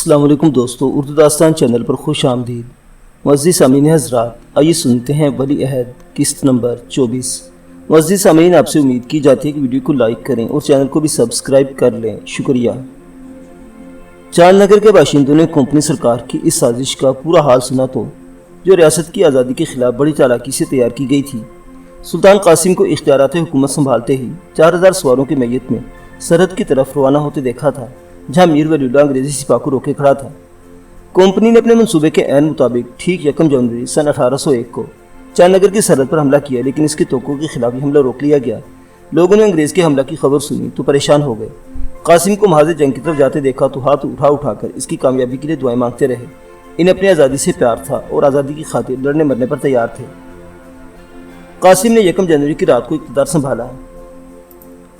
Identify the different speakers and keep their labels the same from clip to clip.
Speaker 1: السلام علیکم دوستو، اردو داستان چینل پر خوش آمدید۔ معزز سامعین حضرات، آئیے سنتے ہیں ولی عہد قسط نمبر 24۔ معزز سامعین، آپ سے امید کی جاتی ہے کہ ویڈیو کو لائک کریں اور چینل کو بھی سبسکرائب کر لیں، شکریہ۔ چاند نگر کے باشندوں نے کمپنی سرکار کی اس سازش کا پورا حال سنا تو جو ریاست کی آزادی کے خلاف بڑی چالاکی سے تیار کی گئی تھی، سلطان قاسم کو اختیارات حکومت سنبھالتے ہی 4000 سواروں کی میت میں سرحد کی طرف روانہ ہوتے دیکھا تھا، جہاں میر ولی اللہ انگریزی سپاہ کو روکے کھڑا تھا۔ کمپنی نے اپنے منصوبے کے عین مطابق ٹھیک 1 جنوری سن 1801 کو چاند نگر کی سرحد پر حملہ کیا، لیکن اس کی توقع کے خلاف یہ حملہ روک لیا گیا۔ لوگوں نے انگریز کے حملہ کی خبر سنی تو پریشان ہو گئے۔ قاسم کو محاذ جنگ کی طرف جاتے دیکھا تو ہاتھ اٹھا کر اس کی کامیابی کے لیے دعائیں مانگتے رہے۔ انہیں اپنی آزادی سے پیار تھا اور آزادی کی خاطر لڑنے مرنے پر تیار تھے۔ قاسم نے 1 جنوری کی رات کو اقتدار سنبھالا۔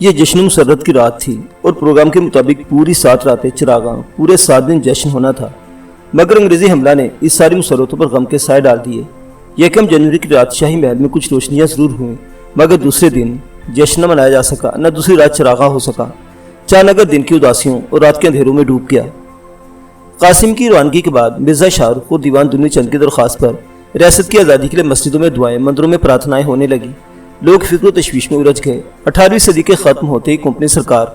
Speaker 1: یہ جشن مسرت کی رات تھی اور پروگرام کے مطابق پوری 7 راتیں چراغاں پورے 7 دن جشن ہونا تھا، مگر انگریزی حملہ نے اس ساری مسرتوں پر غم کے سائے ڈال دیے۔ 1 جنوری کی رات شاہی محل میں کچھ روشنیاں ضرور ہوئیں، مگر دوسرے دن جشن نہ منایا جا سکا، نہ دوسری رات چراغاں ہو سکا۔ چاند نگر دن کی اداسیوں اور رات کے اندھیروں میں ڈوب گیا۔ قاسم کی روانگی کے بعد مرزا شاہ رخ اور دیوان دنی چند کی درخواست پر ریاست کی آزادی کے لیے مسجدوں میں دعائیں، مندروں میں پرارتھنائیں ہونے لگی۔ لوگ فکر و تشویش میں الجھ گئے۔ 18ویں صدی کے ختم ہوتے ہی کمپنی سرکار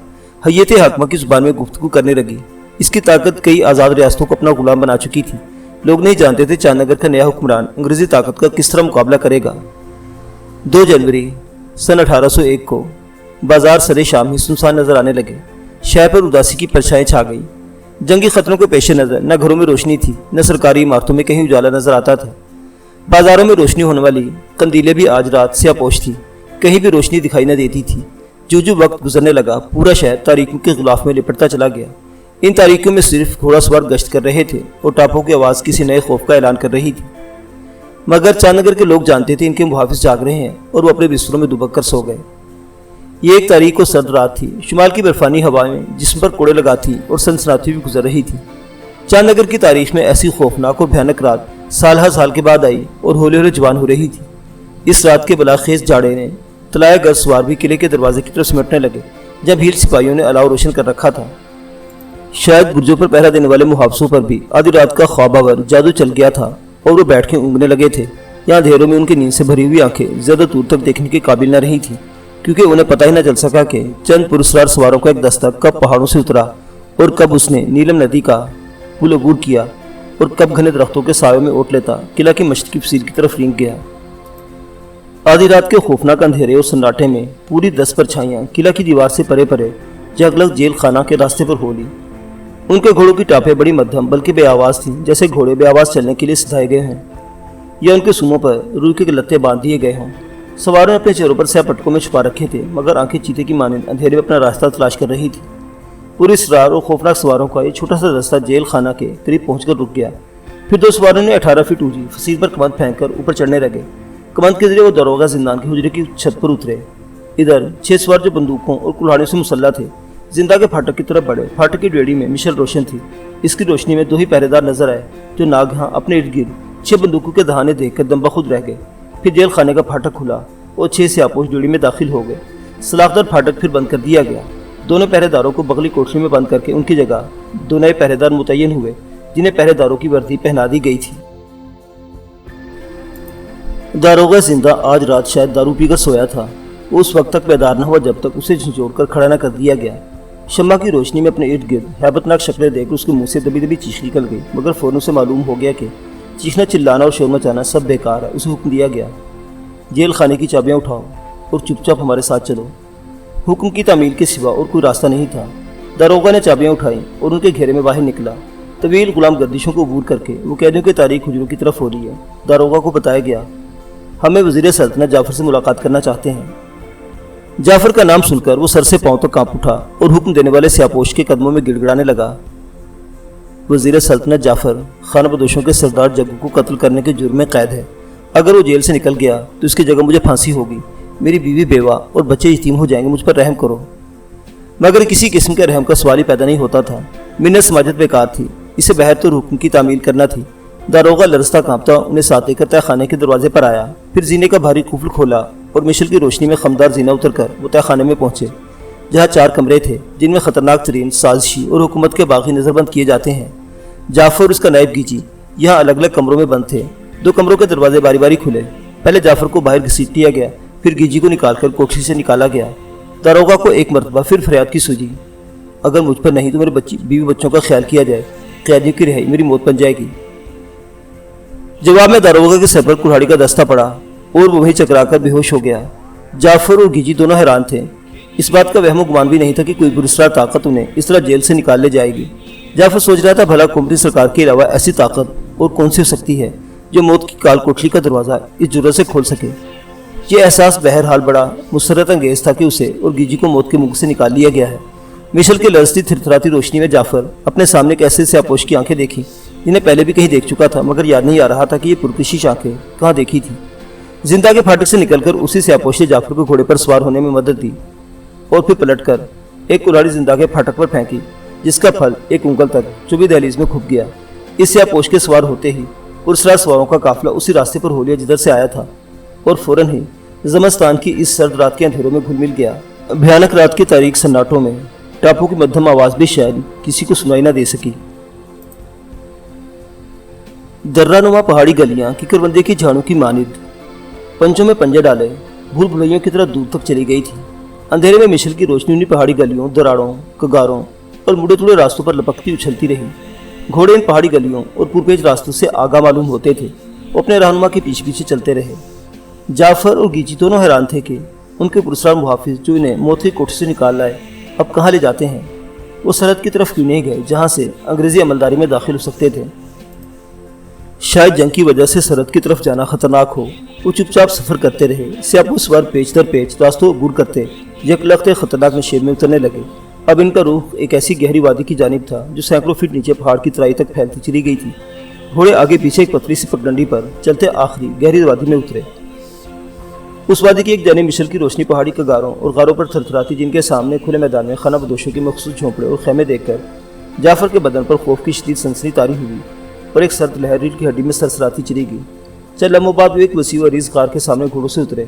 Speaker 1: حیت حاکمہ کی زبان میں گفتگو کرنے لگی۔ اس کی طاقت کئی آزاد ریاستوں کو اپنا غلام بنا چکی تھی۔ لوگ نہیں جانتے تھے چاند نگر کا نیا حکمران انگریزی طاقت کا کس طرح مقابلہ کرے گا۔ 2 جنوری سن 1801 کو بازار سرے شام ہی سنسان نظر آنے لگے۔ شہر پر اداسی کی پرچھائیں چھا گئی۔ جنگی خطروں کے پیش نظر نہ گھروں میں روشنی تھی، نہ سرکاری عمارتوں میں کہیں اجالا نظر آتا تھا۔ بازاروں میں روشنی ہونے والی قندیلیں بھی آج رات سیاہ پوش تھی، کہیں بھی روشنی دکھائی نہ دیتی تھی۔ جو وقت گزرنے لگا، پورا شہر تاریکیوں کے غلاف میں لپٹتا چلا گیا۔ ان تاریکیوں میں صرف گھوڑا سوار گشت کر رہے تھے اور ٹاپوں کی آواز کسی نئے خوف کا اعلان کر رہی تھی، مگر چاند نگر کے لوگ جانتے تھے ان کے محافظ جاگ رہے ہیں اور وہ اپنے بستروں میں دبک کر سو گئے۔ یہ ایک تاریک و سرد رات تھی۔ شمال کی برفانی ہوائیں جسم پر کوڑے لگاتی اور سنسناتی بھی گزر رہی تھی۔ چاند نگر کی تاریخ میں ایسی خوفناک اور بھیانک رات سال ہر سال کے بعد آئی اور ہولے ہولے جوان ہو رہی تھی۔ اس رات کے بلاخیز جاڑے نے طلائے گر سوار بھی قلعے کے دروازے کی طرف سمٹنے لگے، جب ہیل سپاہیوں نے الاؤ روشن کر رکھا تھا۔ شاید برجوں پر پہرا دینے والے محافظوں پر بھی آدھی رات کا خواب آور جادو چل گیا تھا اور وہ بیٹھ کے اونگنے لگے تھے۔ یہاں اندھیروں میں ان کی نیند سے بھری ہوئی آنکھیں زیادہ دور تک دیکھنے کے قابل نہ رہی تھیں، کیونکہ انہیں پتہ ہی نہ چل سکا کہ چند پرسرار سواروں کا ایک دستہ کب پہاڑوں سے اترا اور کب اس نے نیلم ندی کا پل عبور کیا اور کب گھنے درختوں کے سایوں میں اوٹ لیتا قلعہ کی مشرقی فصیل کی طرف رینگ گیا۔ آدھی رات کے خوفناک اندھیرے اور سناٹے میں پوری 10 پرچھائیاں قلعہ کی دیوار سے پرے پرے جگلگ جیل خانہ کے راستے پر ہو لی۔ ان کے گھوڑوں کی ٹاپیں بڑی مدھم بلکہ بے آواز تھیں، جیسے گھوڑے بے آواز چلنے کے لیے سدھائے گئے ہیں یا ان کے سونوں پر روئی کے لتے باندھ دیے گئے ہوں۔ سواروں نے اپنے چہروں پر سیاہ پٹکوں میں چھپا رکھے تھے، مگر آنکھیں چیتے کی مانند اندھیرے میں اپنا راستہ تلاش کر رہی تھی۔ پوری اسرار اور خوفناک سواروں کا یہ چھوٹا سا دستہ جیل خانہ کے قریب پہنچ کر رک گیا۔ پھر 2 سواروں نے 18 فٹ اونچی فصیل پر کمند پھینک کر اوپر چڑھنے لگے۔ کمند کے ذریعے وہ داروغہ زندان کے حجرے کی چھت پر اترے۔ ادھر 6 سوار جو بندوقوں اور کلہاڑیوں سے مسلح تھے زندہ کے پھاٹک کی طرف بڑھے۔ پھاٹک کی ڈیڑھی میں مشل روشن تھی۔ اس کی روشنی میں 2 ہی پہرے دار نظر آئے، جو ناگہاں اپنے ارد گرد 6 بندوقوں کے دہانے دیکھ کر دم بخود رہ گئے۔ پھر جیل خانے کا پھاٹک کھلا اور 6 سیاپوش ڈیڑھی میں داخل ہو گئے۔ سلاخدار پھاٹک پھر بند کر دیا گیا۔ دونوں پہرے داروں کو بغلی کوٹری میں بند کر کے ان کی جگہ 2 نئے پہرے دار متعین ہوئے، جنہیں پہرے داروں کی وردی پہنا دی گئی تھی۔ داروغہ زندہ آج رات شاید دارو پی کر سویا تھا۔ وہ اس وقت تک بیدار نہ ہوا جب تک اسے جھنجھوڑ کر کھڑا نہ کر دیا گیا۔ شمع کی روشنی میں اپنے ارد گرد ہیبت ناک شکلیں دیکھ کر اس کے منہ سے دبی دبی چیخ نکل گئی، مگر فوراً سے معلوم ہو گیا کہ چیخنا، چلانا اور شور مچانا سب بیکار ہے۔ اسے حکم دیا گیا، جیل خانے کی چابیاں اٹھاؤ اور چپ چاپ ہمارے ساتھ چلو۔ حکم کی تعمیل کے سوا اور کوئی راستہ نہیں تھا۔ داروغہ نے چابیاں اٹھائیں اور ان کے گھیرے میں باہر نکلا۔ طویل غلام گردشوں کو عبور کر کے وہ قیدیوں کے تاریک حجروں کی طرف ہو رہی ہے۔ داروغہ کو بتایا گیا، ہمیں وزیر سلطنت جعفر سے ملاقات کرنا چاہتے ہیں۔ جعفر کا نام سن کر وہ سر سے پاؤں تک کانپ اٹھا اور حکم دینے والے سیاپوش کے قدموں میں گڑ گڑانے لگا۔ وزیر سلطنت جعفر خانہ بدوشوں کے سردار جگو کو قتل کرنے کے جرم میں قید ہے۔ اگر وہ جیل سے نکل گیا تو اس کی جگہ مجھے پھانسی ہوگی، میری بیوی بیوہ اور بچے یتیم ہو جائیں گے، مجھ پر رحم کرو۔ مگر کسی قسم کے رحم کا سوال ہی پیدا نہیں ہوتا تھا۔ منت سماجت بیکار تھی، اسے بہتر حکم کی تعمیل کرنا تھی۔ داروغہ لرزتا کانپتا انہیں ساتھ لے کر تہہ خانے کے دروازے پر آیا، پھر زینے کا بھاری قفل کھولا اور مشل کی روشنی میں خمدار زینہ اتر کر وہ تہہ خانے میں پہنچے، جہاں 4 کمرے تھے جن میں خطرناک ترین سازشی اور حکومت کے باغی نظر بند کیے جاتے ہیں۔ जाफर और उसका नायब गीजी यहाँ अलग अलग कमरों में बंद थे। 2 कमरों के दरवाजे बारी बारी खुले। पहले जाफर को बाहर घसीट लिया गया, फिर गीजी को निकालकर कोठरी से निकाला गया। दारोगा को एक मरतबा फिर फरियाद की सूझी, अगर मुझ पर नहीं तो मेरे बीवी बच्चों का ख्याल किया जाए, कैदियों की रिहाई मेरी मौत बन जाएगी। जवाब में दारोगा के सर पर कुल्हाड़ी का दस्ता पड़ा और वो वहीं चकराकर बेहोश हो गया। जाफर और गीजी दोनों हैरान थे। इस बात का वहम गुमान भी नहीं था कि कोई पुरस्कार ताकत उन्हें इस तरह जेल से निकाल ले जाएगी। जाफर सोच रहा था, भला कुमरी सरकार के अलावा ऐसी ताकत और कौन सी हो सकती है जो मौत की काल कोठरी का दरवाज़ा इस जुर्रत से खोल सके। ये एहसास बहरहाल बड़ा मुसरत अंगेज था कि उसे और गीजी को मौत के मुंह से निकाल लिया गया है। मिशल के लरजती थिरथराती रोशनी में जाफर अपने सामने कैसे स्यापोश की आंखें देखी, जिन्हें पहले भी कहीं देख चुका था, मगर याद नहीं आ रहा था कि ये पुरकशिश आंखें कहाँ देखी थी। जिंदा के फाटक से निकलकर उसी स्यापोश ने जाफर को घोड़े पर सवार होने में मदद दी और फिर पलटकर एक कुल्हाड़ी जिंदा के फाटक पर फेंकी, जिसका फल एक उंगल तक चुभी दहलीज में खुप गया। इस स्यापोश के सवार होते ही पुरस्कार सवारों का काफिला उसी रास्ते पर हो लिया जिधर से आया था और फौरन ही जमस्तान की इस सर्द रात के अंधेरों में घुल मिल गया। भयानक रात के तारीख सन्नाटों में टापू की मध्यम आवाज भी शायद किसी को सुनाई न दे सकी। दर्रानुमा पहाड़ी गलियां किकरबंदे की झाड़ों की मानिद पंचों में पंजे डाले भूल भुलैयों की तरह दूर तक चली गई थी। अंधेरे में मिशल की रोशनी उन्हीं पहाड़ी गलियों, दराड़ों, कगारों और मुड़े तुड़े रास्तों पर लपकती उछलती रही। घोड़े इन पहाड़ी गलियों और पुरपेज रास्तों से आगा मालूम होते थे। वो अपने रहनुमा के पीछे पीछे चलते रहे। जाफर और गीजी दोनों हैरान थे कि उनके पुरस्कार मुहाफिज जो इन्हें मौत की कोठरी से निकाल लाए अब कहाँ ले जाते हैं। वो सरहद की तरफ क्यों नहीं गए जहाँ से अंग्रेजी अमलदारी में दाखिल हो सकते थे। शायद जंग की वजह से सरहद की तरफ जाना खतरनाक हो। वो चुपचाप सफर करते रहे। स्यापो सवार पेच दर पेच रास्तों अबूर करते यकलखते खतरनाक नशे में उतरने लगे। अब इनका रुख एक ऐसी गहरी वादी की जानिब था जो सैकड़ों फीट नीचे पहाड़ की तराई तक फैलती चली गई थी। घोड़े आगे पीछे एक पतली सी पगडंडी पर चलते आखिरी गहरी वादी में उतरे। उस वादी की एक जानिब मिशल की रोशनी पहाड़ी कगारों और गारों पर थरथराती, जिनके सामने खुले मैदान में खाना बदोशों के मखसूस झोंपड़े और खेमे देखकर जाफर के बदन पर खौफ की शदीद सनसनी तारी हुई और एक सर्द लहर रीढ़ की हड्डी में सरसराती चली गई। चंद लम्हों बाद वो एक वसी और अरीज गार के सामने घोड़ों से उतरे।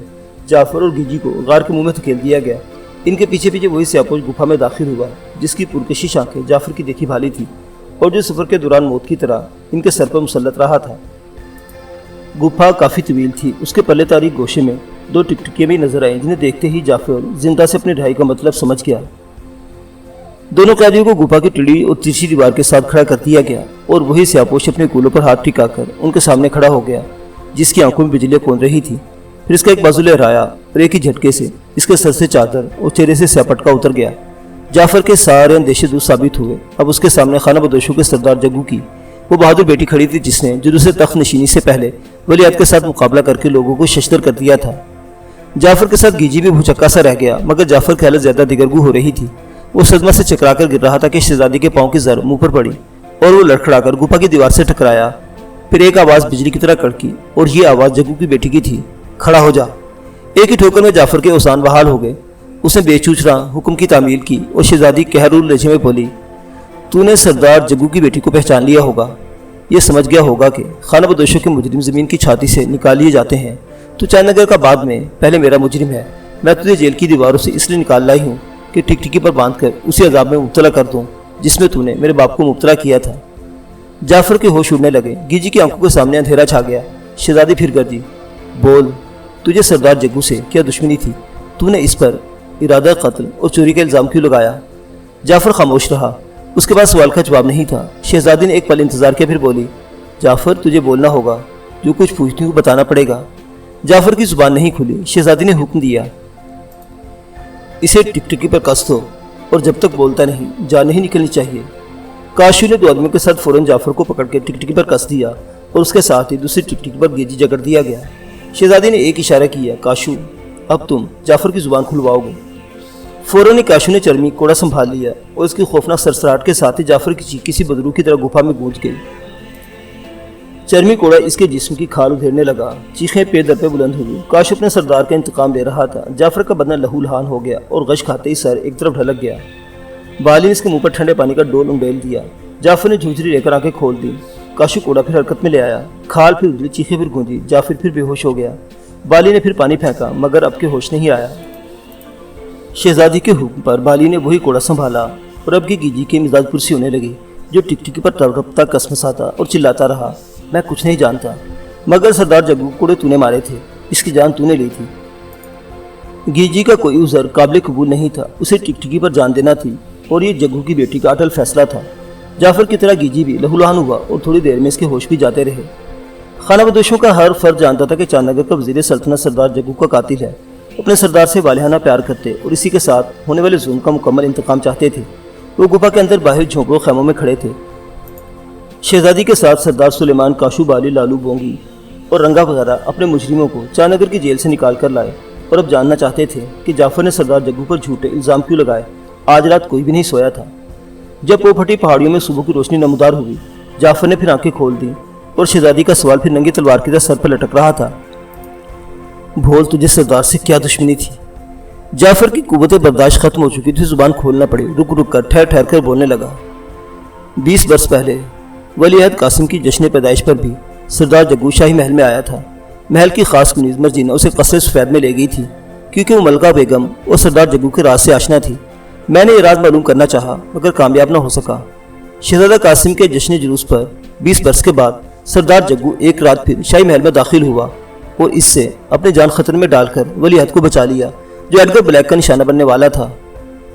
Speaker 1: जाफर और गीजी को गार के मुंह में धकेल दिया गया। इनके पीछे पीछे वही स्यापोश गुफा में दाखिल हुआ जिसकी पुरकशिश आंखें जाफर की देखी भाली थी और जो सफर के दौरान मौत की तरह इनके सर पर मुसल्लत रहा था। गुफा काफी तवील थी। उसके पल्ले तारीख गोशे में 2 टिकटिकियां भी नजर आई, जिन्हें देखते ही जाफर जिंदा से अपनी ढाई का मतलब समझ गया। दोनों कैदियों को गुफा की टिड़ी और तिरछी दीवार के साथ खड़ा कर दिया गया और वही स्यापोश अपने कूलों पर हाथ टिकाकर उनके सामने खड़ा हो गया, जिसकी आंखों में बिजलियां कौन रही थी। फिर इसका एक बाजू लहराया और एक ही झटके से इसके सर से चादर और चेहरे से स्यापटका उतर गया। जाफर के सारे अंदेशे दूर साबित हुए। अब उसके सामने खाना बदोशों के सरदार जग्गू की वो बहादुर बेटी खड़ी थी जिसने जुलूस तख्त नशीनी से पहले वलियत के साथ मुकाबला करके लोगों को शशदर कर दिया था। जाफर के साथ गीजी भी भुचक्का सा रह गया, मगर जाफर की हालत ज्यादा दिगरगू हो रही थी। वो सदमा से चकराकर गिर रहा था कि शहजादी के पांव की जर मुंह पर पड़ी और वो लड़खड़ाकर गुफा की दीवार से टकराया। फिर एक आवाज बिजली की तरह कड़की और ये आवाज जग्गू की बेटी की थी, खड़ा हो जा। एक ही ठोकर में जाफर के औसान बहाल हो गए। उसने बेचूचरा हुक्म की तामील की और शहजादी कहरुल लहजे में बोली, तूने सरदार जग्गू की बेटी को पहचान लिया होगा। ये समझ गया होगा कि खाना बदोशों के मुजरिम जमीन की छाती से निकाल लिए जाते हैं। तू चायनगर का बाद में पहले मेरा मुजरिम है। मैं तुझे जेल की दीवारों से इसलिए निकाल लाई हूँ कि टिकटिकी पर बांधकर उसी अजाब में मुब्तला कर दूँ जिसमें तूने मेरे बाप को मुब्तला किया था। जाफर के होश उड़ने लगे। गीजी की आंखों के सामने अंधेरा छा गया। शहजादी फिर गर्जी, बोल, तुझे सरदार जग्गू से क्या दुश्मनी थी? तूने इस पर इरादा कत्ल और चोरी का इल्ज़ाम क्यों लगाया? जाफर खामोश रहा। उसके पास सवाल का जवाब नहीं था। शहजादी ने एक पल इंतजार किया, फिर बोली, जाफर तुझे बोलना होगा, जो कुछ पूछती हूँ बताना पड़ेगा। जाफर की जुबान नहीं खुली। शहजादी ने हुक्म दिया, इसे टिकटिकी पर कस दो और जब तक बोलता नहीं जान नहीं निकलनी चाहिए। काशू ने 2 आदमियों के साथ फौरन जाफर को पकड़ के टिकटिकी पर कस दिया और उसके साथ ही दूसरी टिकटिकी पर गेजी जकड़ दिया गया। शहजादी ने एक इशारा किया, काशू अब तुम जाफर की जुबान खुलवाओगे। फौरन ही काशू ने चरमी कोड़ा संभाल लिया और इसकी खौफनाक सरसराहट के साथ ही जाफर की चीख किसी बदरू की तरह गुफा में गूंज गई। चरमी कोड़ा इसके जिस्म की खाल उधेड़ने लगा। चीखें पे दर पे बुलंद हुई। काशू अपने सरदार का इंतकाम ले रहा था। जाफर का बदन लहूलहान हो गया और गश खाते ही सर एक तरफ ढलक गया। बाली ने इसके मुंह पर ठंडे पानी का डोल उंडेल दिया। जाफर ने झुंझरी लेकर आंखें खोल दी। काशू कोड़ा फिर हरकत में ले आया। खाल फिर उधरी, चीखें फिर गूंजी। जाफर फिर बेहोश हो गया। बाली ने फिर पानी फेंका, मगर अब के होश नहीं आया। शहजादी के हुक्म पर बाली ने वही कोड़ा संभाला और अब की गीजी के मिजाज पुरसी होने लगी। جو ٹکٹکی پر تڑپتا کسمساتا اور چلاتا رہا، میں کچھ نہیں جانتا، مگر سردار جگو کوڑے تو نے مارے تھے، اس کی جان تو نے لی تھی۔ گیجی کا کوئی عذر قابل قبول نہیں تھا، اسے ٹکٹکی پر جان دینا تھی، اور یہ جگو کی بیٹی کا اٹل فیصلہ تھا۔ جعفر کی طرح گیجی بھی لہولہان ہوا اور تھوڑی دیر میں اس کے ہوش بھی جاتے رہے۔ خانہ بدوشوں کا ہر فرد جانتا تھا کہ چانگر کا وزیر سلطنت سردار جگو کا قاتل ہے، اپنے سردار سے والہانہ پیار کرتے اور اسی کے ساتھ ہونے والے ظلم کا مکمل انتقام چاہتے تھے۔ وہ گفا کے اندر باہر جھونپڑوں خیموں میں کھڑے تھے، شہزادی کے ساتھ سردار سلیمان، کاشو بالی، لالو بونگی اور رنگا وغیرہ اپنے مجرموں کو چانگر کی جیل سے نکال کر لائے، اور اب جاننا چاہتے تھے کہ جعفر نے سردار جگو پر جھوٹے الزام کیوں لگائے۔ آج رات کوئی بھی نہیں سویا تھا۔ جب پو پھٹی پہاڑیوں میں صبح کی روشنی نمودار ہوئی، جعفر نے پھر آنکھیں کھول دی اور شہزادی کا سوال پھر ننگی تلوار کی طرح سر پر لٹک رہا تھا۔ بھول، تجھے سردار سے کیا دشمنی تھی؟ جعفر کی قوت برداشت ختم ہو چکی تھی، زبان کھولنا پڑی، رک رک کر ٹھہر ٹھہر کر بولنے لگا۔ 20 برس پہلے ولی عہد قاسم کی جشن پیدائش پر بھی سردار جگو شاہی محل میں آیا تھا۔ محل کی خاص کنیز مرجینہ اسے قصر سفید میں لے گئی تھی، کیونکہ وہ ملکہ بیگم اور سردار جگو کے راز سے آشنا تھی۔ میں نے یہ راز معلوم کرنا چاہا مگر کامیاب نہ ہو سکا۔ شہزادہ قاسم کے جشن جلوس پر 20 برس کے بعد سردار جگو ایک رات پھر شاہی محل میں داخل ہوا اور اس سے اپنے جان خطرے میں ڈال کر ولی عہد کو بچا لیا، جو ایڈگر بلیک کا نشانہ بننے والا تھا۔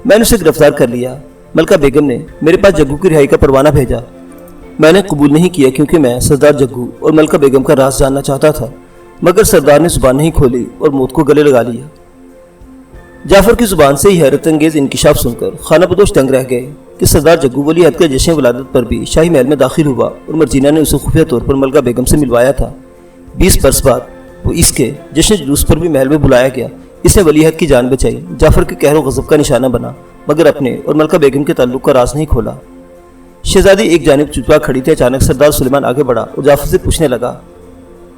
Speaker 1: میں نے اسے گرفتار کر لیا۔ ملکہ بیگم نے میرے پاس جگو کی رہائی کا پروانہ بھیجا۔ میں نے قبول نہیں کیا کیونکہ میں سردار جگو اور ملکہ بیگم کا راز جاننا چاہتا تھا، مگر سردار نے زبان نہیں کھولی اور موت کو گلے لگا لیا۔ جعفر کی زبان سے یہ حیرت انگیز انکشاف سن کر خانہ بدوش دنگ رہ گئے کہ سردار جگو ولی عہد کا جشن ولادت پر بھی شاہی محل میں داخل ہوا اور مرجینہ نے اسے خفیہ طور پر ملکہ بیگم سے ملوایا تھا۔ 20 برس بعد وہ اس کے جشن جلوس پر بھی محل میں بلایا گیا۔ اس نے ولی عہد کی جان بچائی، جعفر کے قہر و غضب کا نشانہ بنا، مگر اپنے اور ملکہ بیگم کے تعلق کا راز نہیں کھولا۔ شہزادی ایک جانب چپچاپ کھڑی تھی۔ اچانک سردار سلیمان آگے بڑھا اور جعفر سے پوچھنے لگا،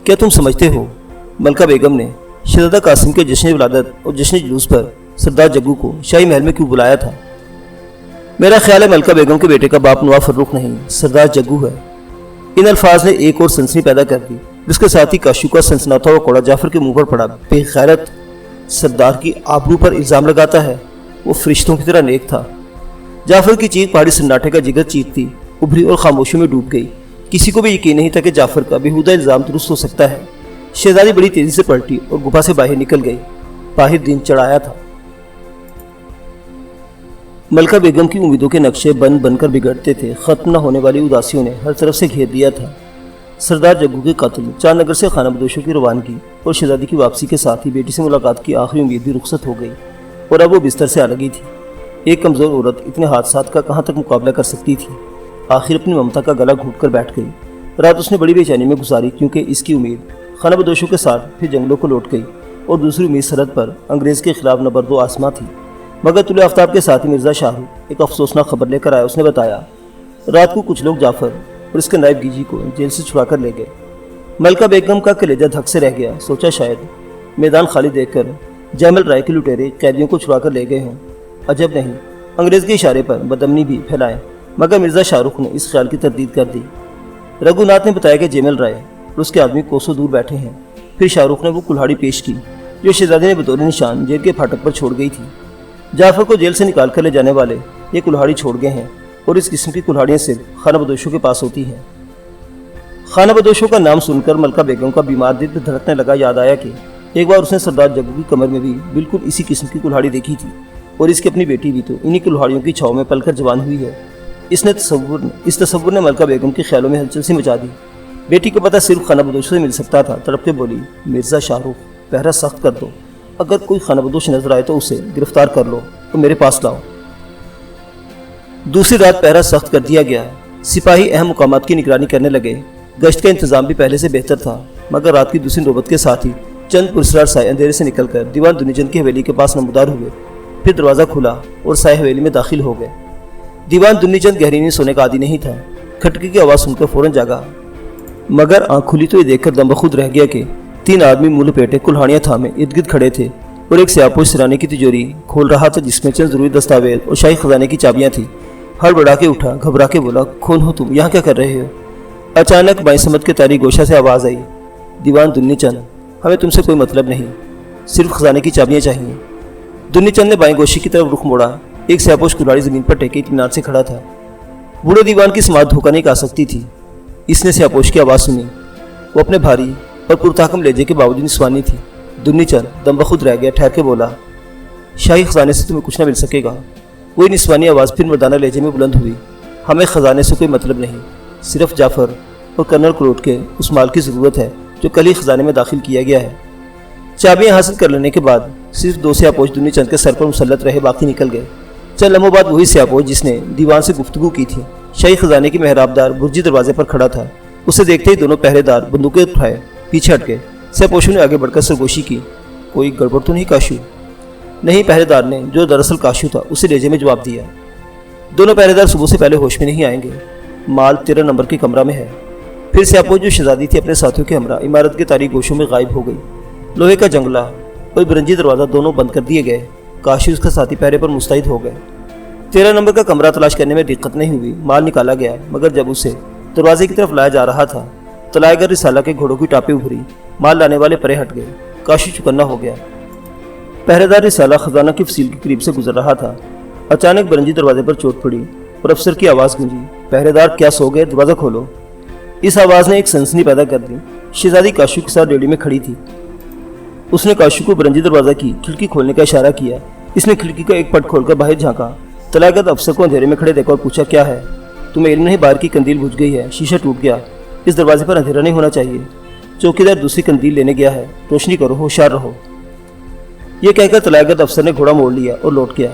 Speaker 1: کیا تم سمجھتے ہو ملکہ بیگم نے شہزادہ قاسم کے جشن ولادت اور جشن جلوس پر سردار جگو کو شاہی محل میں کیوں بلایا تھا؟ میرا خیال ہے ملکہ بیگم کے بیٹے کا باپ نواب فروخ نہیں، سردار جگو ہے۔ ان الفاظ نے ایک اور سنسنی پیدا کر دی، جس کے ساتھ ہی کاشو کا سنسناتا ہوا کوڑا جعفر کے منہ پر پڑا۔ بے غیرت، سردار کی آبرو پر الزام لگاتا ہے؟ وہ فرشتوں کی طرح نیک تھا۔ جعفر کی چیخ پہاڑی سناٹے کا جگر چیختی ابھری اور خاموشی میں ڈوب گئی۔ کسی کو بھی یقین نہیں تھا کہ جعفر کا بیہودہ الزام درست ہو سکتا ہے۔ شہزادی بڑی تیزی سے پلٹی اور گپھا سے باہر نکل گئی۔ باہر دن چڑھایا تھا۔ ملکہ بیگم کی امیدوں کے نقشے بن بن کر بگڑتے تھے۔ ختم نہ ہونے والی اداسیوں نے ہر طرف سے گھیر دیا تھا۔ سردار جگو کے قتل، چانگر سے خانہ بدوشوں کی روانگی اور شہزادی کی واپسی کے ساتھ ہی بیٹی سے ملاقات کی آخری امید بھی رخصت ہو گئی، اور اب وہ بستر سے الگ ہی تھی۔ ایک کمزور عورت اتنے حادثات کا کہاں تک مقابلہ کر سکتی تھی؟ آخر اپنی ممتا کا گلا گھونٹ کر بیٹھ گئی۔ رات اس نے بڑی بے چینی میں گزاری، کیونکہ اس کی امید خانہ بدوشوں کے ساتھ پھر جنگلوں کو لوٹ گئی، اور دوسری امید سرحد پر انگریز کے خلاف نبرد و آسماں تھی۔ مگر طلوع آفتاب کے ساتھ ہی مرزا شاہ رخ ایک افسوسناک خبر لے کر آیا۔ اس نے بتایا، رات کو کچھ لوگ جعفر اور اس کے نائب گیجی کو جیل سے چھڑا کر لے گئے۔ ملکہ بیگم کا کلیجہ دھک سے رہ گیا۔ سوچا شاید میدان خالی دیکھ کر جیمل رائے کے لٹیرے قیدیوں کو چھڑا کر لے گئے ہوں۔ عجب نہیں، انگریز کے اشارے پر بدامنی بھی پھیلائیں، مگر مرزا شاہ رخ نے اس خیال کی تردید کر دی۔ رگھو ناتھ نے بتایا کہ جیمل رائے اور اس کے آدمی کوسوں دور بیٹھے ہیں۔ پھر شاہ رخ نے وہ کلہاڑی پیش کی جو شہزادی نے بطور نشان جیل کے پھاٹک پر چھوڑ گئی تھی۔ جعفر کو جیل سے نکال کر لے جانے والے یہ کلہاڑی چھوڑ گئے ہیں، اور اس قسم کی کلہاڑیاں صرف خانہ بدوشوں کے پاس ہوتی ہیں۔ خانہ بدوشوں کا نام سن کر ملکہ بیگم کا بیمار دل دھڑکنے لگا۔ یاد آیا کہ ایک بار اس نے سردار جگو کی کمر میں بھی بالکل اسی قسم کی کلہاڑی دیکھی تھی، اور اس کی اپنی بیٹی بھی تو انہی کلہاڑیوں کی چھاؤں میں پل کر جوان ہوئی ہے۔ اس تصور نے ملکہ بیگم کے خیالوں میں ہلچل سی مچا دی۔ بیٹی کو پتہ صرف خانہ بدوشوں سے مل سکتا تھا۔ تڑپ کے بولی، مرزا شاہ رخ، پہرا سخت کر دو، اگر کوئی خانہ بدوش نظر آئے تو اسے گرفتار کر لو اور میرے پاس لاؤ۔ دوسری رات پہرا سخت کر دیا گیا۔ سپاہی اہم مقامات کی نگرانی کرنے لگے۔ گشت کا انتظام بھی پہلے سے بہتر تھا، مگر رات کی دوسری نوبت کے ساتھ ہی چند پرسرار سائے اندھیرے سے نکل کر دیوان دنی چند کی حویلی کے پاس نمودار ہوئے۔ پھر دروازہ کھلا اور سائے حویلی میں داخل ہو گئے۔ دیوان دنی چند گہری نیند سونے کا عادی نہیں تھا۔ کھٹکی کی آواز سن کر فوراً جاگا، مگر آنکھ کھلی تو یہ دیکھ کر دم بخود رہ گیا کہ 3 آدمی منہ لپیٹے کلہاڑیاں تھامے ارد گرد کھڑے تھے، اور ایک سیاپوش سرانے کی تجوری کھول رہا تھا جس میں چند ضروری دستاویز اور شاہی خزانے کی چابیاں تھیں۔ ہڑبڑا کے اٹھا، گھبرا کے بولا، کون ہو تم؟ یہاں کیا کر رہے ہو؟ اچانک بائیں سمت کے تاریک گوشہ سے آواز آئی، دیوان دنی چند، ہمیں تم سے کوئی مطلب نہیں، صرف خزانے کی چابیاں چاہیے۔ دنی چند نے بائیں گوشے کی طرف رخ موڑا۔ ایک سیاپوش کلہاڑی زمین پر ٹیکے اطمینان سے کھڑا تھا۔ बूढ़े दीवान की समात धोखा नहीं खा सकती थी। इसने सियापोश की आवाज़ सुनी। वो अपने भारी और पुरताकम लहजे के बावजूद निस्वानी थी। दुन्नी चंद दम बखुद रह गया, ठहर के बोला, शाही खजाने से तुम्हें कुछ न मिल सकेगा। वही निस्वानी आवाज़ फिर मर्दाना लहजे में बुलंद हुई, हमें खजाने से कोई मतलब नहीं, सिर्फ जाफर और कर्नल क्रोट के उस माल की ज़रूरत है जो कल ही खजाने में दाखिल किया गया है। चाबियाँ हासिल कर लेने के बाद सिर्फ 2 सियापोश दुन्नी चंद के सर पर मुसल्लत रहे, बाकी निकल गए। चंद लम्हों बाद वही सियापोश जिसने दीवान से गुफ्तगू की थी शाही खजाने की मेहराबदार बुर्जी दरवाजे पर खड़ा था। उसे देखते ही दोनों पहरेदार बंदूकें उठाए पीछे हट गए। सियापोशों ने आगे बढ़कर सरगोशी की, कोई गड़बड़ तो नहीं काशू? नहीं, पहरेदार ने, जो दरअसल काशू था, उसे लहजे में जवाब दिया। दोनों पहरेदार सुबह से पहले होश में नहीं आएंगे। माल 13 नंबर के कमरा में है। फिर सियापोश जो शहजादी थी अपने साथियों के हमरा इमारत के तारीक गोशों में गायब हो गई। लोहे का जंगला और बरंजी दरवाज़ा दोनों बंद कर दिए गए। काशी उसका साथी पहरे पर मुस्तैद हो गए। 13 नंबर का कमरा तलाश करने में दिक्कत नहीं हुई। माल निकाला गया, मगर जब उसे दरवाजे की तरफ लाया जा रहा था तो लाएगर रिसाला के घोड़ों की टापे उभरी। माल लाने वाले परे हट गए। काशी चुकन्ना हो गया। पहरेदार रिसाला खजाना की फसील के करीब से गुजर रहा था। अचानक बरंजी दरवाजे पर चोट पड़ी और अफसर की आवाज़ गूंजी, पहरेदार क्या सो गए? दरवाज़ा खोलो। इस आवाज़ ने एक सनसनी पैदा कर दी। शहजादी काशू के साथ रेडी में खड़ी थी। उसने काशू को बरंजी दरवाज़ा की खिड़की खोलने का इशारा किया। इसने खिड़की का एक पट खोलकर बाहर झांका। तलागत अफसर को अंधेरे में खड़े देखा और पूछा, क्या है? तुम्हें इल्म नहीं, बाहर की कंदील बुझ गई है, शीशा टूट गया, इस दरवाजे पर अंधेरा नहीं होना चाहिए। चौकीदार दूसरी कंदील लेने गया है, रोशनी करो, होशियार रहो। ये कहकर तलागत अफसर ने घोड़ा मोड़ लिया और लौट गया।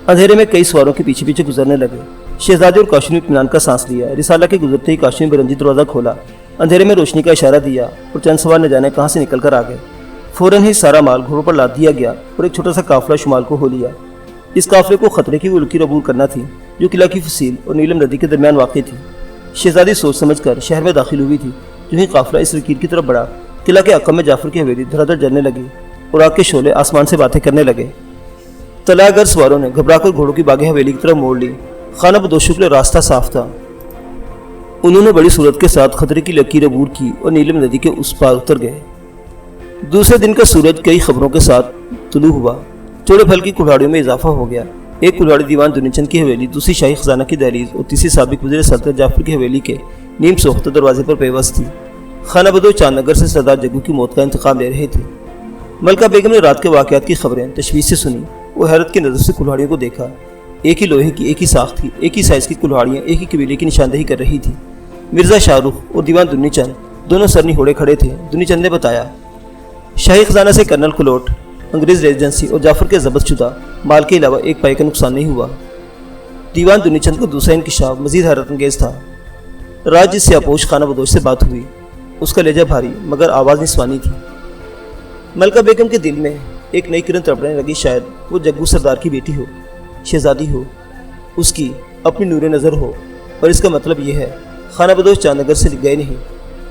Speaker 1: अंधेरे में कई सवारों के पीछे पीछे गुजरने लगे। शहजादी और काशू ने इत्मीनान का सांस लिया। रिसाला के गुजरते ही काशू ने बरंजी दरवाज़ा खोला, अंधेरे में रोशनी का इशारा दिया और चंद सवार न जाने कहाँ से निकल कर आ गए। फौरन ही सारा माल घोड़ों पर लाद दिया गया और एक छोटा सा काफिला शुमाल को हो लिया। इस काफिले को खतरे की वो लकीर अबूर करना थी जो किला की फसील और नीलम नदी के दरमियान वाक़ थी। शहजादी सोच समझकर शहर में दाखिल हुई थी। जो ही काफिला इस लकीर की तरफ बढ़ा, किला के अक्म में जाफर की हवेली धड़ाधड़ जलने लगी और आग के शोले आसमान से बातें करने लगे। तलागर सवारों ने घबराकर घोड़ों की बागें हवेली की तरफ मोड़ ली। खाना बदोशों के लिए रास्ता साफ था। उन्होंने बड़ी सूरत के साथ खतरे की लकीर अबूर की और नीलम नदी के उस पार उतर गए। दूसरे दिन का सूरज कई खबरों के साथ तुलू हुआ। चौड़े फल की कुल्हाड़ियों में इजाफा हो गया। एक कुल्हाड़ी दीवान दुनिचंद की हवेली, दूसरी शाही खजाना की दहलीज और तीसरी साबिक वज़ीर सल्तनत जाफर की हवेली के नीम सोख्ता दरवाजे पर पेवस्त थी। खाना बदोश चांदनगर से सरदार जग्गू की मौत का इंतकाम ले रहे थे। मलका बेगम ने रात के वाक़यात की खबरें तशवीश से सुनी। वो हैरत की नज़र से कुल्हाड़ियों को देखा। एक ही लोहे की, एक ही साख थी, एक ही साइज़ की कुल्हाड़ियाँ एक ही कबीले की निशानदेही कर रही थी। मिर्ज़ा शाहरुख और दीवान दुन्नी चंद दोनों सरनी होड़े खड़े थे। दुन्नी चंद ने बताया, शाही खजाना से कर्नल क्लोट, अंग्रेज़ रेजिडेंसी और जाफर के जब्त शुदा माल के अलावा एक पाई का नुकसान नहीं हुआ। दीवान दुन्नी चंद का दूसरा इंकिशाफ मज़ीद हैरत अंगेज़ था। राज सियापोश खाना बदोश से बात हुई। उसका लहजा भारी मगर आवाज़ निस्वानी थी। मलका बेगम के दिल में एक नई किरण तड़पने लगी। शायद वो जग्गू सरदार की बेटी हो, शहजादी हो, उसकी अपनी नूरे नज़र हो। और इसका मतलब ये है, खाना बदोश चांदनगर से गए नहीं,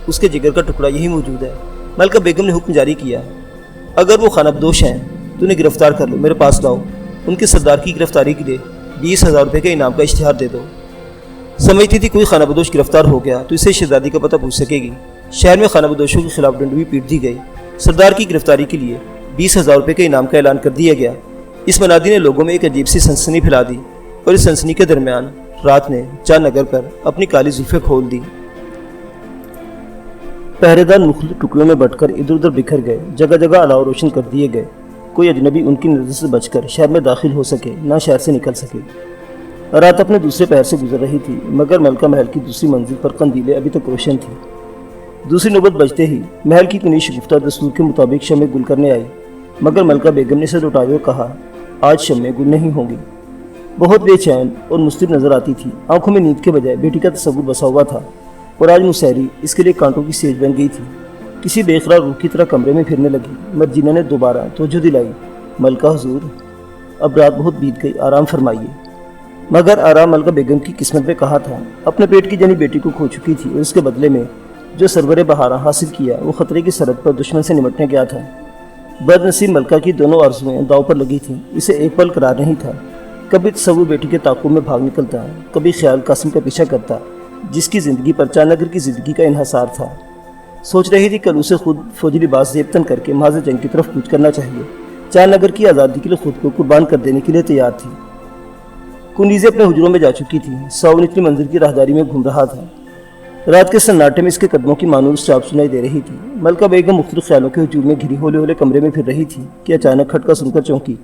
Speaker 1: उसके जिगर का टुकड़ा यही मौजूद है। मलका बेगम ने हुक्म जारी किया, अगर वो खाना बदोश हैं तो उन्हें गिरफ्तार कर लो, मेरे पास लाओ। उनके सरदार की गिरफ्तारी के लिए 20,000 रुपये के इनाम का इश्तिहार दे दो। समझती थी कोई खाना बदोश गिरफ्तार हो गया तो इसे शहजादी का पता पूछ सकेगी। शहर में खाना बदोशों के खिलाफ डंडवी पीट दी गई। सरदार की गिरफ्तारी के लिए 20,000 रुपये के इनाम का ऐलान कर दिया गया। इस मनादी ने लोगों में एक अजीब सी सनसनी फैला दी और इस सनसनी के दरमियान रात ने चांदनगर पर अपनी काली जुल्फें खोल दी। पहरेदार मुख्तलिफ टुकड़ों में बंटकर इधर उधर बिखर गए। जगह जगह अलाव रोशन कर दिए गए। कोई अजनबी उनकी नज़र से बचकर शहर में दाखिल हो सके, ना शहर से निकल सके। रात अपने दूसरे पहर से गुजर रही थी मगर मलका महल की दूसरी मंजिल पर कंदीलें अभी तक रोशन थी। दूसरी नौबत बजते ही महल की कुनी शगुफ्ता दस्तूर के मुताबिक शमें गुल करने आई, मगर मलका बेगम ने इसे लौटाए हुए कहा, आज शमें गुल नहीं होंगी। बहुत बेचैन और मुस्तिब नजर आती थी। आंखों में नींद के बजाय बेटी का तस्वुर बसा हुआ था और आज मुसहरी इसके लिए कांटों की सेज बन गई थी। किसी बेकरार रूह की तरह कमरे में फिरने लगी। मर्जीना ने दोबारा तवज्जो दिलाई, मलका हुजूर, अब रात बहुत बीत गई, आराम फरमाइए। मगर आराम मलका बेगम की किस्मत में कहा था। अपने पेट की जनी बेटी को खो चुकी थी और इसके बदले में जो सरवरे बहारा हासिल किया वो खतरे की सरहद पर दुश्मन से निपटने गया था। बदनसीब मलका की दोनों आरज़ुएं दाव पर लगी थीं। इसे एक पल करार नहीं था। कभी तस्वुर बेटी के ताक़ुब में भाग निकलता, कभी ख्याल कासिम का पीछा करता जिसकी ज़िंदगी पर चांदनगर की ज़िंदगी का इन्हसार था। सोच रही थी कल उसे खुद फौजी लिबास ज़ेबतन करके माज़ जंग की तरफ कूच करना चाहिए। चांदनगर की आज़ादी के लिए खुद को कुर्बान कर देने के लिए तैयार थी। कुनीज़ें अपने हुजरों में जा चुकी थी। सावन इतनी मंजिल की राहदारी में घूम रहा था। रात के सन्नाटे में इसके कदमों की मानूस चाप सुनाई दे रही थी। मलका बेगम मुख्तलिफ ख्यालों के हजूम में घिरी होले होले कमरे में फिर रही थी कि अचानक खटका सुनकर चौंकी,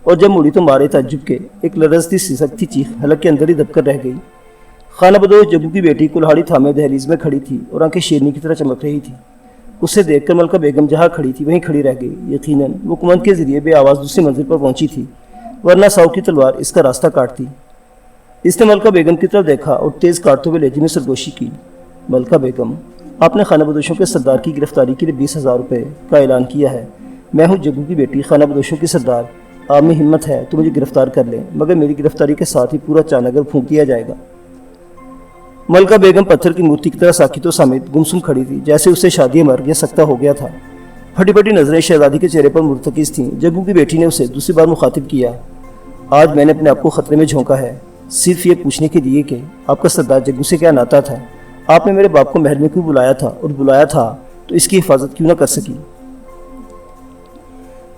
Speaker 1: और जब मुड़ी तो मारे ताज्जुब के एक लरजती सिसकती चीख हलक के अंदर ही दबकर रह गई। खाना बदोश जग्गू की बेटी कुल्हाड़ी थामे दहलीज में खड़ी थी और आंखें शेरनी की तरह चमक रही थी। उसे देखकर मलका बेगम जहाँ खड़ी थी वहीं खड़ी रह गई। यकीनन वो कुमंद के जरिए बेआवाज़ दूसरी मंजिल पर पहुंची थी, वरना साउ की तलवार इसका रास्ता काटती। इसने मलका बेगम की तरफ देखा और तेज़ काटते हुए लहजे में सरगोशी की। मलका बेगम, आपने खाना बदोशों के सरदार की गिरफ्तारी के लिए 20,000 रुपये का ऐलान किया है। मैं हूँ जग्गू की बेटी, खाना बदोशों की सरदार। आप में हिम्मत है तो मुझे गिरफ्तार कर लें, मगर मेरी गिरफ्तारी के साथ ही पूरा चानगर फूंक दिया जाएगा। मलका बेगम पत्थर की मूर्ति की तरह साकितो समेत गुमसुम खड़ी थी, जैसे उसे शादी मर या सकता हो गया था। फटी फटी नजरें शहजादी के चेहरे पर मुर्तकिज थीं। जग्गू की बेटी ने उसे दूसरी बार मुखातिब किया। आज मैंने अपने आप को खतरे में झोंका है, सिर्फ ये पूछने के लिए कि आपका सरदार जग्गू से क्या नाता था। आपने मेरे बाप को महल में क्यों बुलाया था, और बुलाया था तो इसकी हिफाजत क्यों ना कर सकी।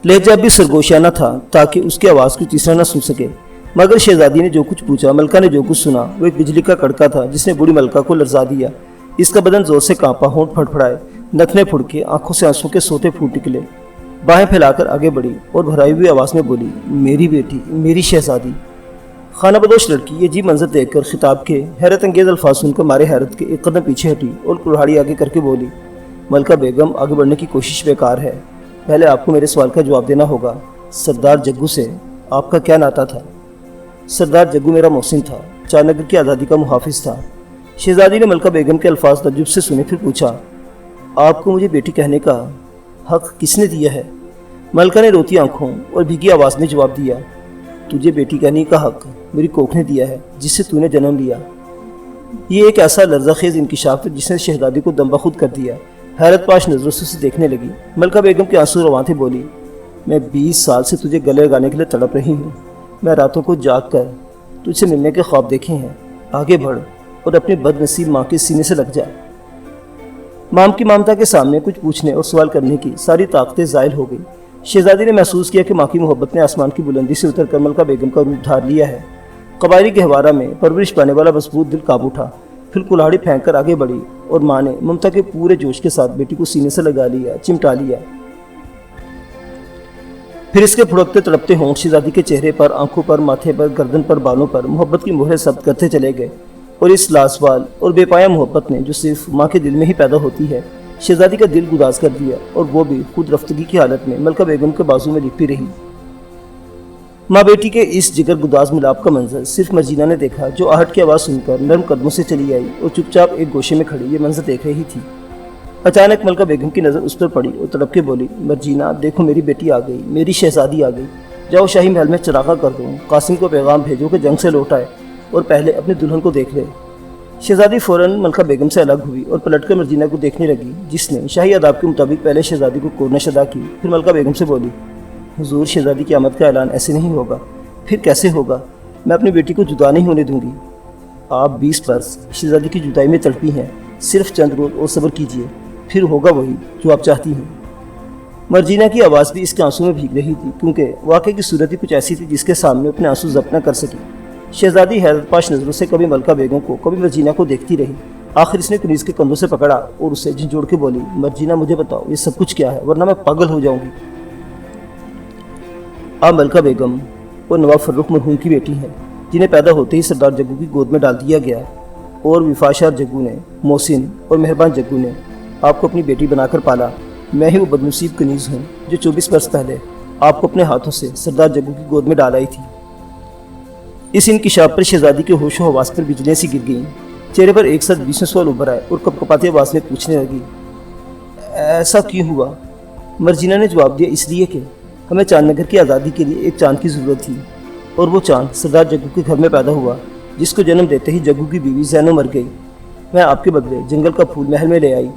Speaker 1: लहजा भी सरगोशियाना था ताकि उसकी आवाज़ को तीसरा न सुन सके। मगर शहजादी ने जो कुछ पूछा, मलका ने जो कुछ सुना, वो एक बिजली का कड़का था जिसने बूढ़ी मलका को लरजा दिया। इसका बदन जोर से कांपा, होंठ फड़फड़ाए, नथने फुड़के, आंखों से आंसू के सोते फूट निकले। बाहें फैलाकर आगे बढ़ी और भराई हुई आवाज़ में बोली, मेरी बेटी, मेरी शहजादी। खाना बदोश लड़की ये अजीब मंजर देखकर खिताब के हैरत अंगेज अल्फाज सुनकर मारे हैरत के एक कदम पीछे हटी और कुल्हाड़ी आगे करके बोली, मलका बेगम, आगे बढ़ने की कोशिश बेकार है। पहले आपको मेरे सवाल का जवाब देना होगा। सरदार जग्गू से आपका क्या नाता था। सरदार जग्गू मेरा मोहसिन था, चानगर की आज़ादी का मुहाफिज था। शहजादी ने मलका बेगम के अल्फाज तजुब से सुने, फिर पूछा, आपको मुझे बेटी कहने का हक किसने दिया है। मलका ने रोती आंखों और भीगी आवाज़ में जवाब दिया, तुझे बेटी कहने का हक मेरी कोख ने दिया है, जिससे तूने जन्म लिया। ये एक ऐसा लर्ज़ाखेज़ इंकिशाफ है जिसने शहजादी को दम बखुद कर दिया। हैरत पाश नजरों से उसे देखने लगी। मलका बेगम के आंसू रवां थे। बोली, मैं 20 साल से तुझे गले लगाने के लिए तड़प रही हूँ। मैं रातों को जाग कर तुझसे मिलने के ख्वाब देखे हैं। आगे बढ़ और अपनी बदनसीब माँ के सीने से लग जा। माम की ममता के सामने कुछ पूछने और सवाल करने की सारी ताकतें ज़ायल हो गई। शहजादी ने महसूस किया कि माँ की मोहब्बत ने आसमान की बुलंदी से उतर कर मलका बेगम का रूप धार लिया है। कबायली गहवारा में परवरिश पाने वाला मजबूत दिल काबू उठा। फिर कुल्हाड़ी फेंक कर आगे बढ़ी और माँ ने ममता के पूरे जोश के साथ बेटी को सीने से लगा लिया, चिमटा लिया। फिर इसके फुड़कते तड़पते होंठ शहजादी के चेहरे पर, आंखों पर, माथे पर, गर्दन पर, बालों पर मोहब्बत की मोहरें सब्त करते चले गए। और इस लासवाल और बेपाया मोहब्बत ने, जो सिर्फ माँ के दिल में ही पैदा होती है, शहजादी का दिल गुदाज कर दिया, और वो भी खुद रफ्तगी की हालत में मलका बेगम के बाजू में लिपटी रही। माँ बेटी के इस जिगर गुदाज मिलाप का मंजर सिर्फ मर्जीना ने देखा, जो आहट की आवाज़ सुनकर नरम कदमों से चली आई और चुपचाप एक गोशे में खड़ी ये मंजर देख रही थी। अचानक मलका बेगम की नज़र उस पर पड़ी और तड़प के बोली, मर्जीना, देखो मेरी बेटी आ गई, मेरी शहजादी आ गई। जाओ शाही महल में चरागा कर दो, कासिम को पैगाम भेजो कि जंग से लौट आए और पहले अपनी दुल्हन को देख ले। शहजादी फ़ौरन मलका बेगम से अलग हुई और पलटकर मर्जीना को देखने लगी, जिसने शाही आदाब के मुताबिक पहले शहजादी को कोरनश अदा की। फिर मलका बेगम से बोली, हुजूर, शहजादी की आमद का ऐलान ऐसे नहीं होगा। फिर कैसे होगा? मैं अपनी बेटी को जुदा नहीं होने दूंगी। आप 20 बरस शहजादी की जुदाई में तड़पी हैं, सिर्फ चंद रोज और सब्र कीजिए, फिर होगा वही जो आप चाहती हैं। मर्जीना की आवाज़ भी इसके आंसू में भीग रही थी, क्योंकि वाकई की सूरत ही कुछ ऐसी थी जिसके सामने अपने आंसू ज़ब्त न कर सकी। शहजादी हैरतपाश नज़रों से कभी मलका बेगम को, कभी मर्जीना को देखती रही। आखिर इसने कुनीज़ के कंधों से पकड़ा और उसे झंझोड़ के बोली, मर्जीना, मुझे बताओ ये सब कुछ क्या है, वरना मैं पागल हो जाऊंगी। आप मलका बेगम और नवाब फर्रुख मरहूम की बेटी हैं, जिन्हें पैदा होते ही सरदार जग्गू की गोद में डाल दिया गया, और विफाशार जग्गू ने, मोहसिन और मेहरबान जग्गू ने आपको अपनी बेटी बनाकर पाला। मैं ही वो बदनसीब कनीज़ हूँ जो 24 बरस पहले आपको अपने हाथों से सरदार जग्गू की गोद में डाल आई थी। इस इंकिशाफ पर शहजादी के होशो हवास पर बिजलियाँ सी गिर गईं। चेहरे पर एक साथ 20 सवाल उभर आए और कपकपाती आवाज़ में पूछने लगी, ऐसा क्यों हुआ? मर्जीना ने जवाब दिया, इसलिए कि हमें चांदनगर की आज़ादी के लिए एक चांद की ज़रूरत थी, और वो चांद सरदार जग्गू के घर में पैदा हुआ, जिसको जन्म देते ही जग्गू की बीवी ज़ैनो मर गई। मैं आपके बदले जंगल का फूल महल में ले आई,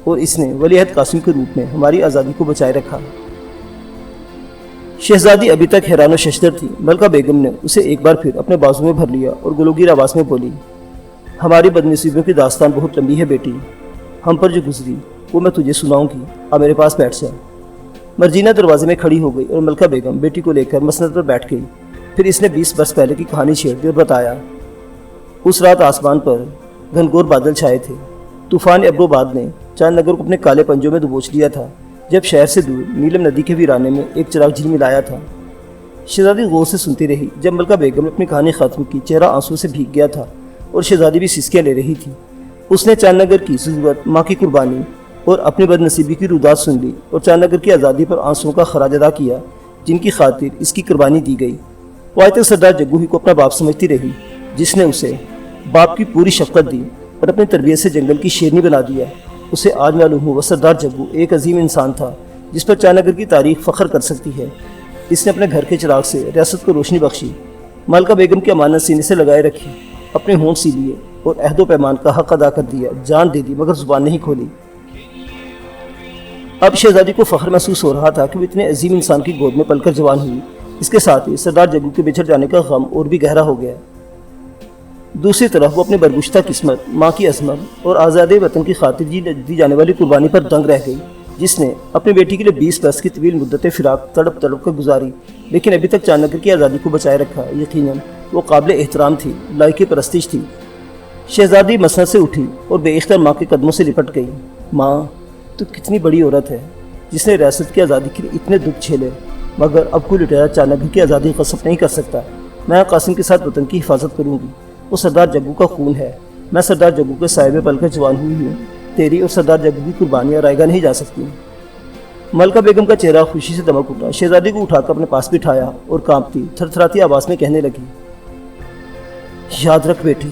Speaker 1: और इसने वलीअहद कासिम के रूप में हमारी आज़ादी को बचाए रखा। शहजादी अभी तक हैरान व शशदर थी। मलका बेगम ने उसे एक बार फिर अपने बाजू में भर लिया और गुलोगीर आवाज़ में बोली, हमारी बदनसीबियों की दास्तान बहुत लंबी है बेटी। हम पर जो गुजरी वो मैं तुझे सुनाऊंगी। अब मेरे पास बैठ जा। मर्जीना दरवाजे में खड़ी हो गई और मलका बेगम बेटी को लेकर मसनद पर बैठ गई। پھر اس نے 20 برس پہلے کی کہانی چھیڑ دی اور بتایا، اس رات آسمان پر گھنگور بادل چھائے تھے، طوفان ابر و باد نے چاند نگر کو اپنے کالے پنجوں میں دبوچ لیا تھا جب شہر سے دور نیلم ندی کے ویرانے میں ایک چراغ جھلملایا تھا۔ شہزادی غور سے سنتی رہی۔ جب ملکہ بیگم نے اپنی کہانی ختم کی، چہرہ آنسو سے بھیگ گیا تھا اور شہزادی بھی سسکیاں لے رہی تھی۔ اس نے چاند نگر کی ضرورت، ماں کی قربانی اور اپنی بد نصیبی کی روداد سن لی اور چاند نگر کی آزادی پر آنسوؤں کا خراج ادا کیا جن کی خاطر اس کی قربانی دی گئی۔ وہ آج تک سردار جگو ہی کو اپنا باپ سمجھتی رہی، جس نے اسے باپ کی پوری شفقت دی اور اپنی تربیت سے جنگل کی شیرنی بنا دیا۔ اسے آج معلوم ہوا سردار جگو ایک عظیم انسان تھا جس پر چاند نگر کی تاریخ فخر کر سکتی ہے۔ اس نے اپنے گھر کے چراغ سے ریاست کو روشنی بخشی، ملکہ بیگم کی امانت سینے سے لگائے رکھی، اپنے ہونٹ سی لیے اور عہد و پیمان کا حق ادا کر دیا، جان دے دی مگر زبان نہیں کھولی۔ اب شہزادی کو فخر محسوس ہو رہا تھا کہ وہ اتنے عظیم انسان کی گود میں پل کر جوان ہوئی۔ اس کے ساتھ ہی سردار جگو کے بچھڑ جانے کا غم اور بھی گہرا ہو گیا۔ دوسری طرف وہ اپنی برگزشتہ قسمت، ماں کی عظمت اور آزاد وطن کی خاطر دی جانے والی قربانی پر دنگ رہ گئی، جس نے اپنی بیٹی کے لیے 20 برس کی طویل مدت فراق تڑپ تڑپ کر گزاری، لیکن ابھی تک چاند نگر کی آزادی کو بچائے رکھا۔ یقیناً وہ قابل احترام تھی، لائق پرستش تھی۔ شہزادی مسند سے اٹھی اور بے اختیار ماں کے قدموں سے لپٹ گئی۔ ماں، تو کتنی بڑی عورت ہے جس نے ریاست کی آزادی کے لیے اتنے دکھ جھیلے، مگر اب کوئی لٹیرا چاند نگر کی آزادی غصب نہیں کر سکتا۔ میں قاسم کے ساتھ وطن کی حفاظت کروں گی، وہ سردار جگو کا خون ہے۔ میں سردار جگو کے سائے میں پل کر جوان ہوئی ہوں، تیری اور سردار جگو کی قربانیاں رائے گاہ نہیں جا سکتی۔ ملکہ بیگم کا چہرہ خوشی سے دمک اٹھا۔ شہزادی کو اٹھا کر اپنے پاس بٹھایا اور کانپتی تھر تھراتی آواز میں کہنے لگی، یاد رکھ بیٹی،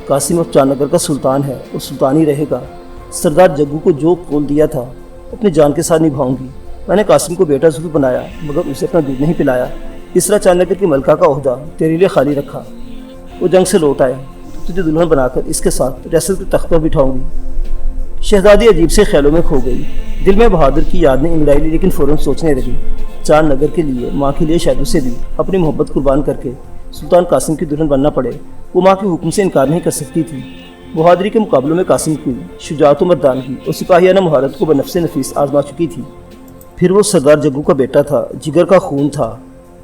Speaker 1: قاسم اب چاند نگر کا سلطان ہے اور سلطان ہی رہے گا۔ سردار جگو کو جو قول دیا تھا اپنی جان کے ساتھ نبھاؤں گی۔ میں نے قاسم کو بیٹا ضرور بنایا مگر اسے اپنا دودھ نہیں پلایا۔ اس طرح چاند نگر کی ملکہ کا عہدہ تیرے لیے خالی رکھا۔ وہ جنگ سے لوٹ آئے تو تجھے دلہن بنا کر اس کے ساتھ ریاست کے تخت پر بٹھاؤں گی۔ شہزادی عجیب سے خیالوں میں کھو گئی۔ دل میں بہادر کی یاد نے انگڑائی لی، لیکن فوراً سوچنے لگی، چاند نگر کے لیے، ماں کے لیے شاید اسے بھی اپنی محبت قربان کر کے سلطان قاسم کی دلہن بننا پڑے۔ وہ ماں کے حکم سے انکار نہیں کر سکتی تھی۔ بہادری کے مقابلوں میں قاسم کی شجاعت و مردانگی اور سپاہیانہ مہارت کو بنفس نفیس آزما چکی تھی۔ پھر وہ سردار جگو کا بیٹا تھا، جگر کا خون تھا۔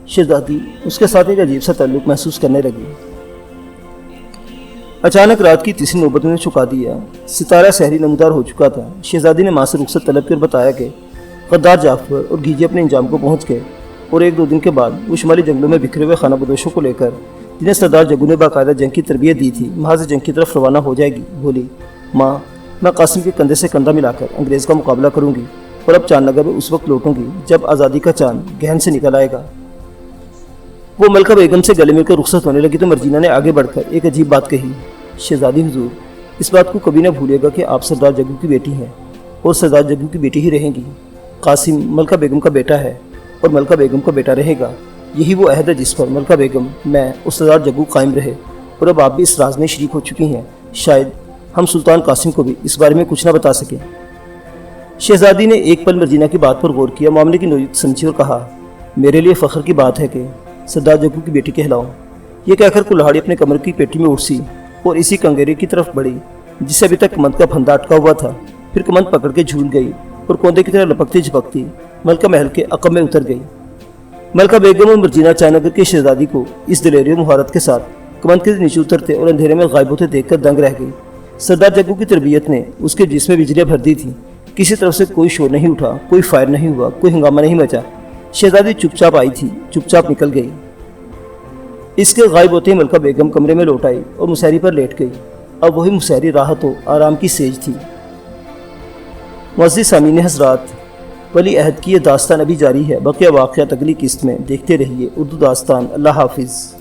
Speaker 1: شہزادی اس کے ساتھ ایک عجیب سا تعلق محسوس کرنے لگی۔ اچانک رات کی تیسری نوبت میں چکا دیا، ستارہ سحری نمودار ہو چکا تھا۔ شہزادی نے ماں سے رخصت طلب کر بتایا کہ غدار جعفر اور گیجی اپنے انجام کو پہنچ گئے اور 1-2 دن کے بعد وہ شمالی جنگلوں میں بکھرے ہوئے خانہ بدوشوں کو لے کر، جنہیں سردار جگو نے باقاعدہ جنگ کی تربیت دی تھی، محاذ جنگ کی طرف روانہ ہو جائے گی۔ بولی، ماں، میں قاسم کے کندھے سے کندھا ملا کر انگریز کا مقابلہ کروں گی اور اب چاند نگر میں اس وقت لوٹوں گی جب آزادی کا چاند گہن سے نکل آئے گا۔ وہ ملکہ بیگم سے گلے مل کر رخصت ہونے لگی تو مرجینہ نے آگے بڑھ کر ایک عجیب بات کہی، شہزادی حضور، اس بات کو کبھی نہ بھولیے گا کہ آپ سردار جگو کی بیٹی ہیں اور سردار جگو کی بیٹی ہی رہیں گی۔ قاسم ملکہ بیگم کا بیٹا ہے اور ملکہ بیگم کا بیٹا رہے گا۔ یہی وہ عہد ہے جس پر ملکہ بیگم، میں اور سردار جگو قائم رہے، اور اب آپ بھی اس راز میں شریک ہو چکی ہیں۔ شاید ہم سلطان قاسم کو بھی اس بارے میں کچھ نہ بتا سکیں۔ شہزادی نے ایک پل مرجینہ کی بات پر غور کیا، معاملے کی نوعیت سمجھی اور کہا، میرے لیے فخر کی بات ہے کہ سردار جگو کی بیٹی کہلاؤں۔ یہ کہہ کر کلہاڑی اپنے کمر کی پیٹی میں اٹھی اور اسی کنگیرے کی طرف بڑھی جس سے ابھی تک کمند کا پھندا اٹکا ہوا تھا۔ پھر کمند پکڑ کے جھول گئی اور کوندے کی طرح لپکتی جھپکتی ملکہ محل کے عقب میں اتر گئی۔ ملکہ بیگم اور مرجینہ چاند نگر کی شہزادی کو اس دلیری و مہارت کے ساتھ کمند کے نیچے اترتے اور اندھیرے میں غائب ہوتے دیکھ کر دنگ رہ گئی۔ سردار جگو کی تربیت نے اس کے جسم میں بجلیاں بھر دی تھیں۔ کسی طرف سے کوئی شور نہیں اٹھا، کوئی فائر نہیں ہوا، کوئی ہنگامہ نہیں مچا۔ شہزادی چپ چاپ آئی تھی، چپ چاپ نکل گئی۔ اس کے غائب ہوتے ہی ملکہ بیگم کمرے میں لوٹ آئی اور مسہری پر لیٹ گئی۔ اب وہی مسہری راحت و آرام کی سیج تھی۔ معزز سامعین حضرات، ولی عہد کی یہ داستان ابھی جاری ہے، بقیہ واقعات اگلی قسط میں دیکھتے رہیے۔ اردو داستان۔ اللہ حافظ۔